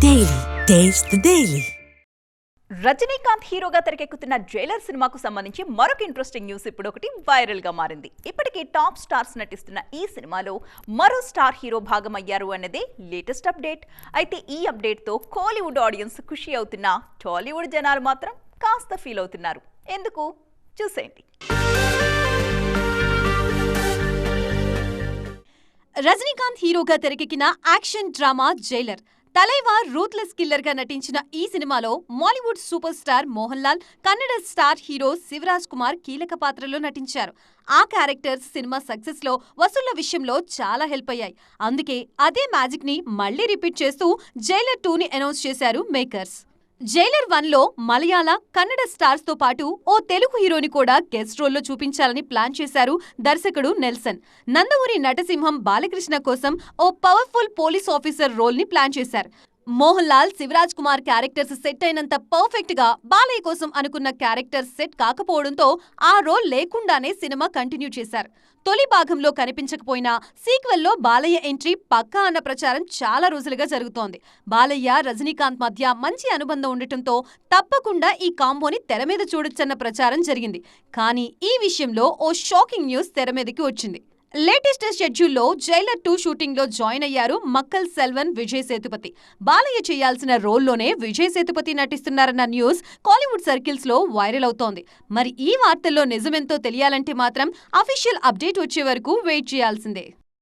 Daily taste the daily. Rajinikanth హీరోగా తెరకెక్కుతున్న Jailer సినిమాకు సంబంధించి మరొక ఇంట్రెస్టింగ్ న్యూస్ ఇప్పుడు ఒకటి వైరల్ గా మారింది. ఇప్పటికే టాప్ స్టార్స్ నటిస్తున్న ఈ సినిమాలో మరో స్టార్ హీరో భాగమయ్యారు అన్నదే లేటెస్ట్ అప్డేట్. అయితే ఈ అప్డేట్ తో కోలీవుడ్ ఆడియన్స్ ఖుషి అవుతున్న టాలీవుడ్ జనాలు మాత్రం కాస్త ఫీల్ అవుతున్నారు. ఎందుకు చూసేయండి. రజనీకాంత్ హీరోగా తెరకెక్కిన action drama Jailer. Thalaivar ruthless killer గా నటించిన ఈ సినిమాలో Mollywood super star Mohan Lal, Kannada star hero Shivaraj Kumar కీలక పాత్రలో నటించారు. ఆ క్యారెక్టర్స్ సినిమా సక్సెస్ లో వసూళ్ల విషయంలో చాలా హెల్ప్ అయ్యాయి. అందుకే అదే మ్యాజిక్ ని మళ్లీ రిపీట్ చేస్తూ జైలర్ 2ని అనౌన్స్ చేశారు మేకర్స్. జైలర్ 1లో మలయాళ, కన్నడ స్టార్స్ తో పాటు ఓ తెలుగు హీరోని కూడా గెస్ట్ రోల్లో చూపించాలని ప్లాన్ చేశారు దర్శకుడు నెల్సన్. నందమూరి నటసింహం బాలకృష్ణ కోసం ఓ పవర్ఫుల్ పోలీస్ ఆఫీసర్ రోల్ ని ప్లాన్ చేశారు. మోహన్ లాల్, శివరాజ్ కుమార్ క్యారెక్టర్స్ సెట్ అయినంత పర్ఫెక్ట్ గా బాలయ్య కోసం అనుకున్న క్యారెక్టర్ సెట్ కాకపోవడంతో ఆ రోల్ లేకుండానే సినిమా కంటిన్యూ చేశారు. తొలి భాగంలో కనిపించకపోయినా సీక్వెల్లో బాలయ్య ఎంట్రీ పక్కా అన్న ప్రచారం చాలా రోజులుగా జరుగుతోంది. బాలయ్య, రజనీకాంత్ మధ్య మంచి అనుబంధం ఉండటంతో తప్పకుండా ఈ కాంబోని తెర మీద చూడొచ్చన్న ప్రచారం జరిగింది. కానీ ఈ విషయంలో ఓ షాకింగ్ న్యూస్ తెర మీదకి వచ్చింది. లేటెస్ట్ షెడ్యూల్లో జైలర్ 2 షూటింగ్ లో జాయిన్ అయ్యారు మక్కల్ సెల్వన్, విజయ్ సేతుపతి. బాలయ్య చేయాల్సిన రోల్లోనే విజయ్ సేతుపతి నటిస్తున్నారన్న న్యూస్ కాలీవుడ్ సర్కిల్స్ లో వైరల్ అవుతోంది. మరి ఈ వార్తల్లో నిజమెంతో తెలియాలంటే మాత్రం అఫీషియల్ అప్డేట్ వచ్చే వరకు వెయిట్ చేయాల్సిందే.